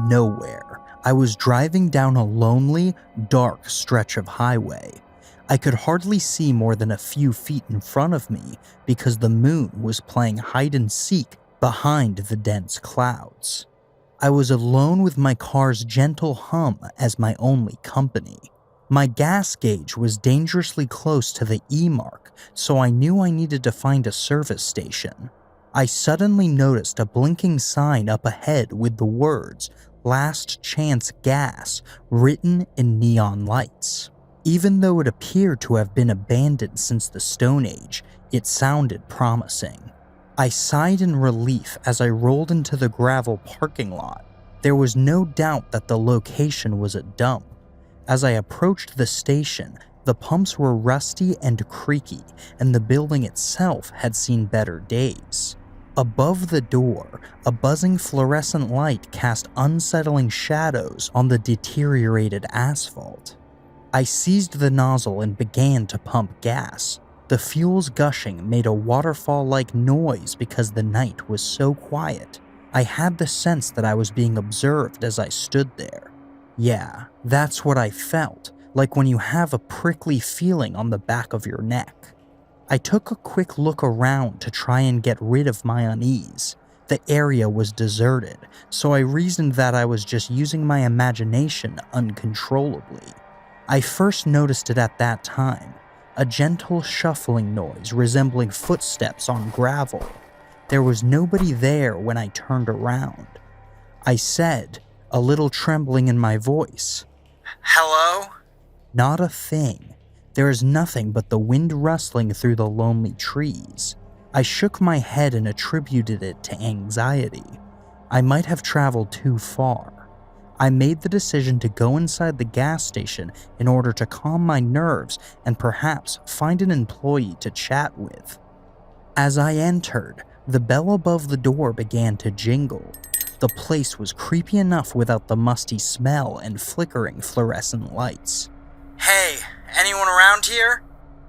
nowhere. I was driving down a lonely, dark stretch of highway. I could hardly see more than a few feet in front of me because the moon was playing hide and seek behind the dense clouds. I was alone with my car's gentle hum as my only company. My gas gauge was dangerously close to the E mark, so I knew I needed to find a service station. I suddenly noticed a blinking sign up ahead with the words, "Last Chance Gas," written in neon lights. Even though it appeared to have been abandoned since the Stone Age, it sounded promising. I sighed in relief as I rolled into the gravel parking lot. There was no doubt that the location was a dump. As I approached the station, the pumps were rusty and creaky, and the building itself had seen better days. Above the door, a buzzing fluorescent light cast unsettling shadows on the deteriorated asphalt. I seized the nozzle and began to pump gas. The fuel's gushing made a waterfall-like noise because the night was so quiet. I had the sense that I was being observed as I stood there. Yeah, that's what I felt, like when you have a prickly feeling on the back of your neck. I took a quick look around to try and get rid of my unease. The area was deserted, so I reasoned that I was just using my imagination uncontrollably. I first noticed it at that time, a gentle shuffling noise resembling footsteps on gravel. There was nobody there when I turned around. I said, a little trembling in my voice, "Hello?" Not a thing. There is nothing but the wind rustling through the lonely trees. I shook my head and attributed it to anxiety. I might have traveled too far. I made the decision to go inside the gas station in order to calm my nerves and perhaps find an employee to chat with. As I entered, the bell above the door began to jingle. The place was creepy enough without the musty smell and flickering fluorescent lights. "Hey, anyone around here?"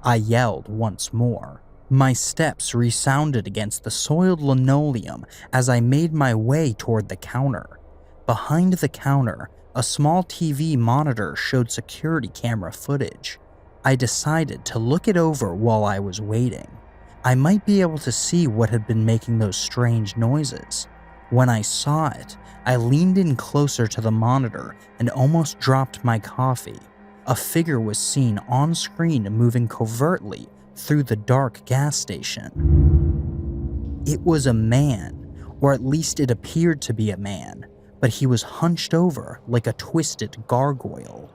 I yelled once more. My steps resounded against the soiled linoleum as I made my way toward the counter. Behind the counter, a small TV monitor showed security camera footage. I decided to look it over while I was waiting. I might be able to see what had been making those strange noises. When I saw it, I leaned in closer to the monitor and almost dropped my coffee. A figure was seen on screen moving covertly through the dark gas station. It was a man, or at least it appeared to be a man, but he was hunched over like a twisted gargoyle.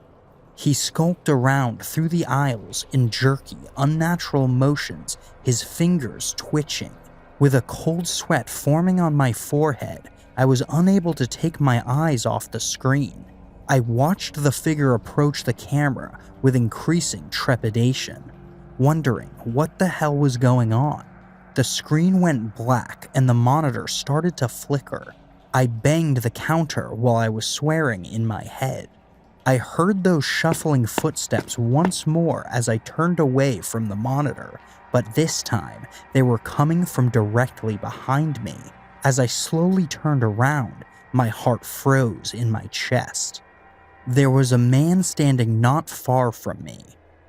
He skulked around through the aisles in jerky, unnatural motions, his fingers twitching. With a cold sweat forming on my forehead, I was unable to take my eyes off the screen. I watched the figure approach the camera with increasing trepidation, wondering what the hell was going on. The screen went black and the monitor started to flicker. I banged the counter while I was swearing in my head. I heard those shuffling footsteps once more as I turned away from the monitor, but this time they were coming from directly behind me. As I slowly turned around, my heart froze in my chest. There was a man standing not far from me.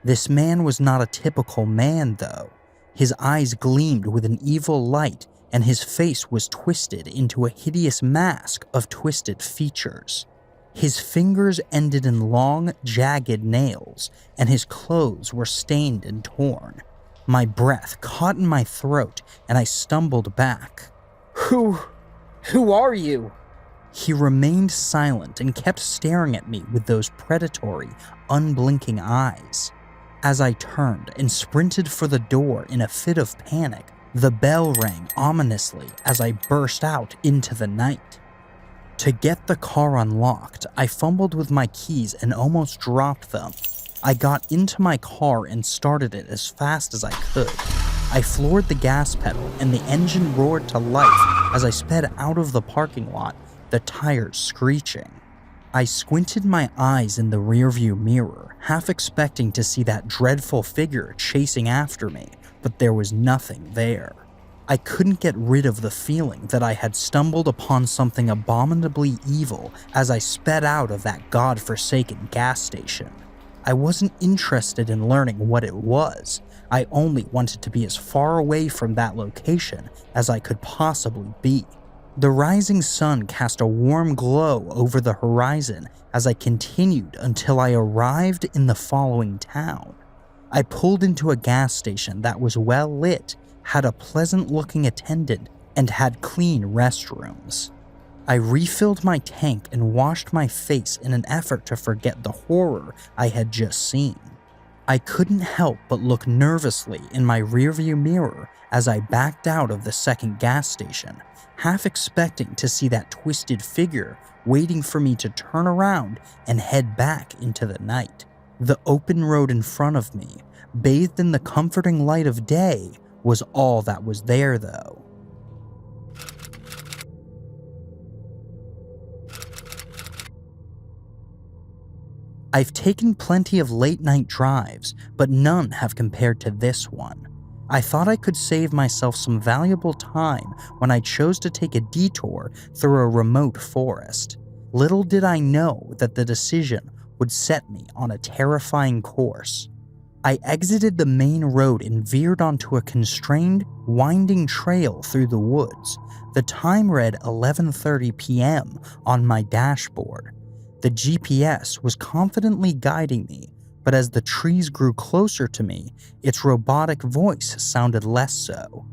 This man was not a typical man, though. His eyes gleamed with an evil light, and his face was twisted into a hideous mask of twisted features. His fingers ended in long, jagged nails, and his clothes were stained and torn. My breath caught in my throat, and I stumbled back. Who are you?" He remained silent and kept staring at me with those predatory, unblinking eyes. As I turned and sprinted for the door in a fit of panic, the bell rang ominously as I burst out into the night. To get the car unlocked, I fumbled with my keys and almost dropped them. I got into my car and started it as fast as I could. I floored the gas pedal and the engine roared to life as I sped out of the parking lot, the tires screeching. I squinted my eyes in the rearview mirror, half expecting to see that dreadful figure chasing after me, but there was nothing there. I couldn't get rid of the feeling that I had stumbled upon something abominably evil as I sped out of that godforsaken gas station. I wasn't interested in learning what it was. I only wanted to be as far away from that location as I could possibly be. The rising sun cast a warm glow over the horizon as I continued until I arrived in the following town. I pulled into a gas station that was well lit, had a pleasant-looking attendant, and had clean restrooms. I refilled my tank and washed my face in an effort to forget the horror I had just seen. I couldn't help but look nervously in my rearview mirror as I backed out of the second gas station, half expecting to see that twisted figure waiting for me to turn around and head back into the night. The open road in front of me, bathed in the comforting light of day, was all that was there, though. I've taken plenty of late-night drives, but none have compared to this one. I thought I could save myself some valuable time when I chose to take a detour through a remote forest. Little did I know that the decision would set me on a terrifying course. I exited the main road and veered onto a constrained, winding trail through the woods. The time read 11:30 p.m. on my dashboard. The GPS was confidently guiding me, but as the trees grew closer to me, its robotic voice sounded less so.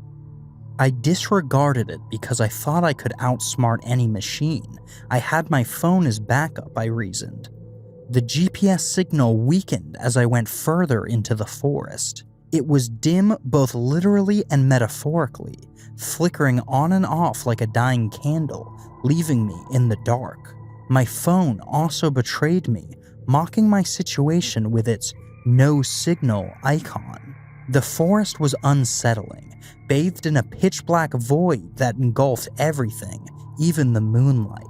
I disregarded it because I thought I could outsmart any machine. I had my phone as backup, I reasoned. The GPS signal weakened as I went further into the forest. It was dim both literally and metaphorically, flickering on and off like a dying candle, leaving me in the dark. My phone also betrayed me, mocking my situation with its no signal icon. The forest was unsettling, bathed in a pitch-black void that engulfed everything, even the moonlight.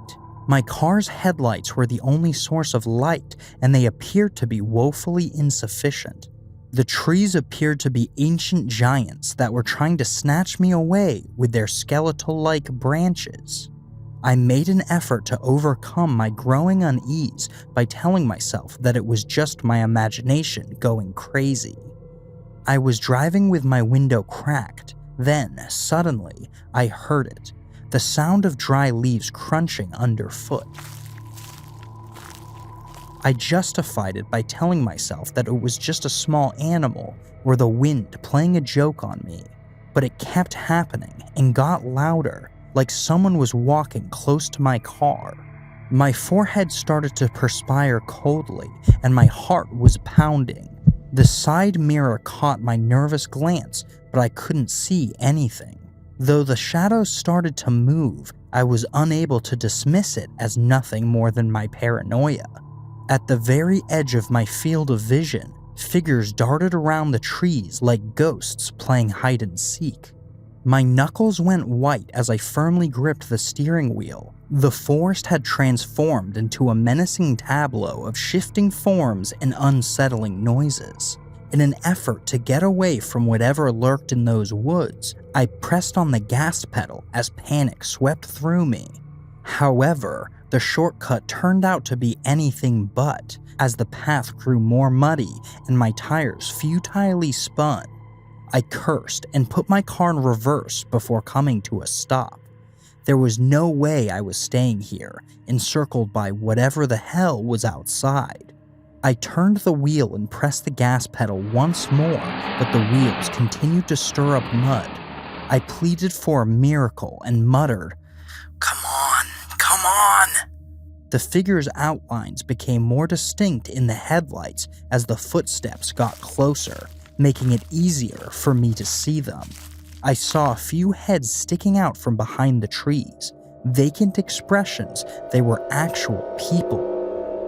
My car's headlights were the only source of light, and they appeared to be woefully insufficient. The trees appeared to be ancient giants that were trying to snatch me away with their skeletal-like branches. I made an effort to overcome my growing unease by telling myself that it was just my imagination going crazy. I was driving with my window cracked. Then, suddenly, I heard it. The sound of dry leaves crunching underfoot. I justified it by telling myself that it was just a small animal or the wind playing a joke on me. But it kept happening and got louder, like someone was walking close to my car. My forehead started to perspire coldly, and my heart was pounding. The side mirror caught my nervous glance, but I couldn't see anything. Though the shadows started to move, I was unable to dismiss it as nothing more than my paranoia. At the very edge of my field of vision, figures darted around the trees like ghosts playing hide and seek. My knuckles went white as I firmly gripped the steering wheel. The forest had transformed into a menacing tableau of shifting forms and unsettling noises. In an effort to get away from whatever lurked in those woods, I pressed on the gas pedal as panic swept through me. However, the shortcut turned out to be anything but, as the path grew more muddy and my tires futilely spun. I cursed and put my car in reverse before coming to a stop. There was no way I was staying here, encircled by whatever the hell was outside. I turned the wheel and pressed the gas pedal once more, but the wheels continued to stir up mud. I pleaded for a miracle and muttered, "Come on, come on!" The figure's outlines became more distinct in the headlights as the footsteps got closer, making it easier for me to see them. I saw a few heads sticking out from behind the trees, vacant expressions. They were actual people.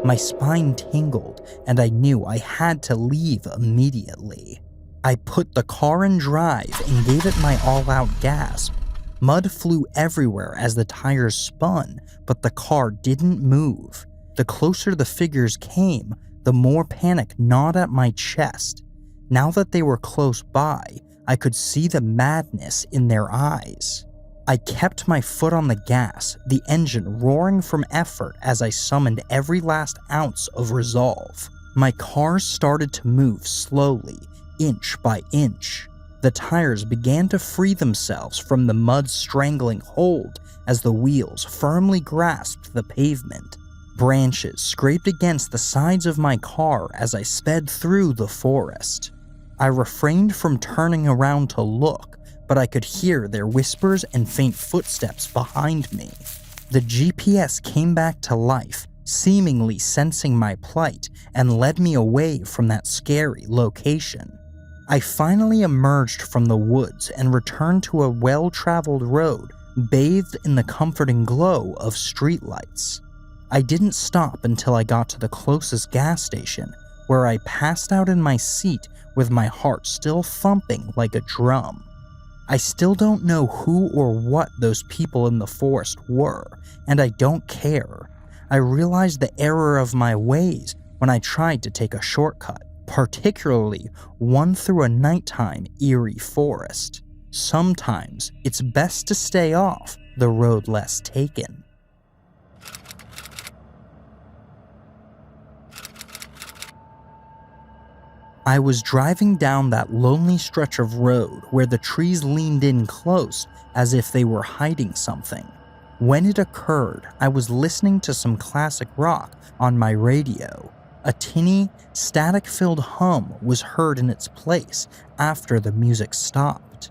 My spine tingled, and I knew I had to leave immediately. I put the car in drive and gave it my all-out gasp. Mud flew everywhere as the tires spun, but the car didn't move. The closer the figures came, the more panic gnawed at my chest. Now that they were close by, I could see the madness in their eyes. I kept my foot on the gas, the engine roaring from effort as I summoned every last ounce of resolve. My car started to move slowly, inch by inch. The tires began to free themselves from the mud's strangling hold as the wheels firmly grasped the pavement. Branches scraped against the sides of my car as I sped through the forest. I refrained from turning around to look, but I could hear their whispers and faint footsteps behind me. The GPS came back to life, seemingly sensing my plight, and led me away from that scary location. I finally emerged from the woods and returned to a well-traveled road, bathed in the comforting glow of streetlights. I didn't stop until I got to the closest gas station, where I passed out in my seat with my heart still thumping like a drum. I still don't know who or what those people in the forest were, and I don't care. I realized the error of my ways when I tried to take a shortcut, particularly one through a nighttime Eerie forest. Sometimes it's best to stay off the road less taken. I was driving down that lonely stretch of road where the trees leaned in close as if they were hiding something. When it occurred, I was listening to some classic rock on my radio. A tinny, static-filled hum was heard in its place after the music stopped.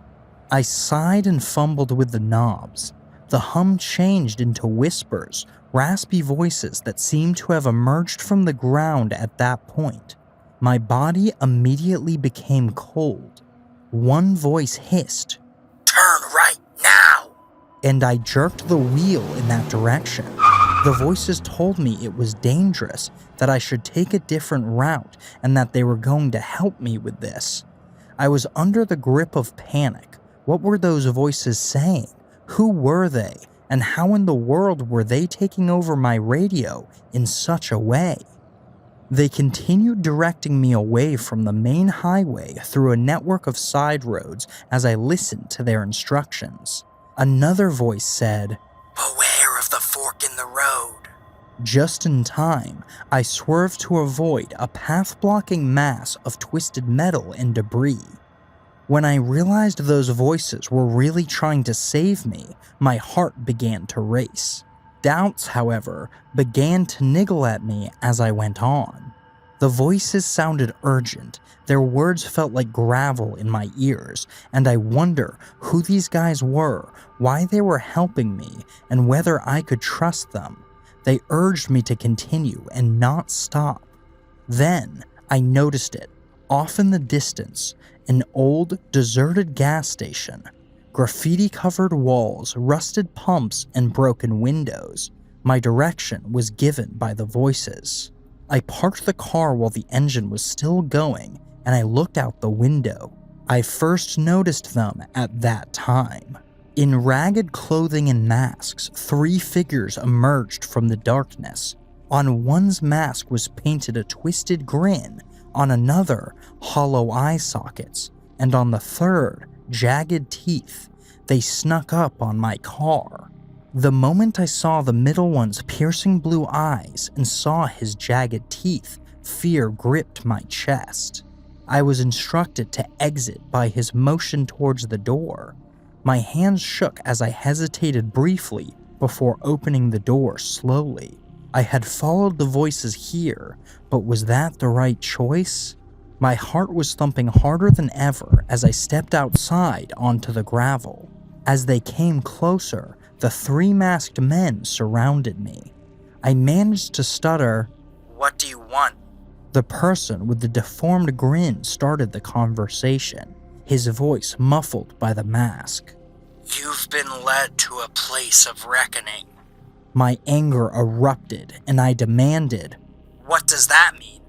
I sighed and fumbled with the knobs. The hum changed into whispers, raspy voices that seemed to have emerged from the ground at that point. My body immediately became cold. One voice hissed, "Turn right now!" And I jerked the wheel in that direction. The voices told me it was dangerous, that I should take a different route, and that they were going to help me with this. I was under the grip of panic. What were those voices saying? Who were they? And how in the world were they taking over my radio in such a way? They continued directing me away from the main highway through a network of side roads as I listened to their instructions. Another voice said, "Beware of the fork in the road." Just in time, I swerved to avoid a path-blocking mass of twisted metal and debris. When I realized those voices were really trying to save me, my heart began to race. Doubts, however, began to niggle at me as I went on. The voices sounded urgent. Their words felt like gravel in my ears, and I wonder who these guys were, why they were helping me, and whether I could trust them. They urged me to continue and not stop. Then I noticed it, off in the distance, an old, deserted gas station. Graffiti-covered walls, rusted pumps, and broken windows. My direction was given by the voices. I parked the car while the engine was still going, and I looked out the window. I first noticed them at that time. In ragged clothing and masks, 3 figures emerged from the darkness. On one's mask was painted a twisted grin, on another, hollow eye sockets, and on the third, jagged teeth. They snuck up on my car. The moment I saw the middle one's piercing blue eyes and saw his jagged teeth, fear gripped my chest. I was instructed to exit by his motion towards the door. My hands shook as I hesitated briefly before opening the door slowly. I had followed the voices here, but was that the right choice? My heart was thumping harder than ever as I stepped outside onto the gravel. As they came closer, the 3 masked men surrounded me. I managed to stutter, "What do you want?" The person with the deformed grin started the conversation, his voice muffled by the mask. "You've been led to a place of reckoning." My anger erupted, and I demanded, "What does that mean?"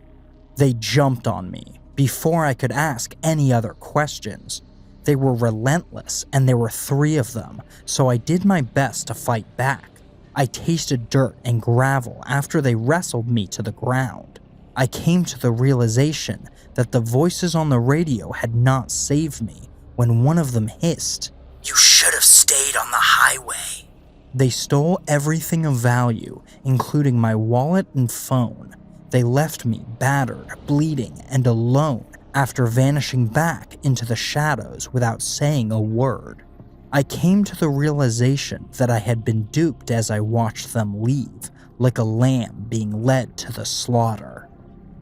They jumped on me before I could ask any other questions. They were relentless, and there were 3 of them, so I did my best to fight back. I tasted dirt and gravel after they wrestled me to the ground. I came to the realization that the voices on the radio had not saved me when one of them hissed, "You should have stayed on the highway." They stole everything of value, including my wallet and phone. They left me battered, bleeding, and alone after vanishing back into the shadows without saying a word. I came to the realization that I had been duped as I watched them leave, like a lamb being led to the slaughter.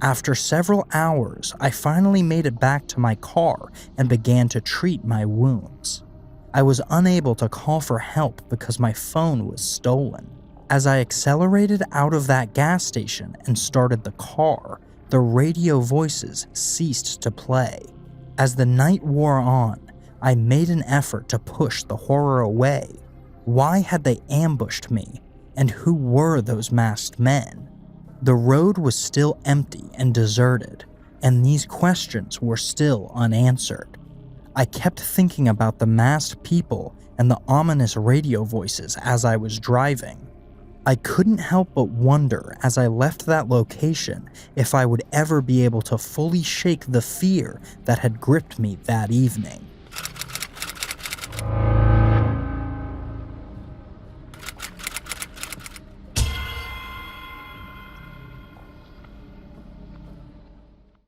After several hours, I finally made it back to my car and began to treat my wounds. I was unable to call for help because my phone was stolen. As I accelerated out of that gas station and started the car, the radio voices ceased to play. As the night wore on, I made an effort to push the horror away. Why had they ambushed me? And who were those masked men? The road was still empty and deserted, and these questions were still unanswered. I kept thinking about the masked people and the ominous radio voices as I was driving. I couldn't help but wonder as I left that location if I would ever be able to fully shake the fear that had gripped me that evening.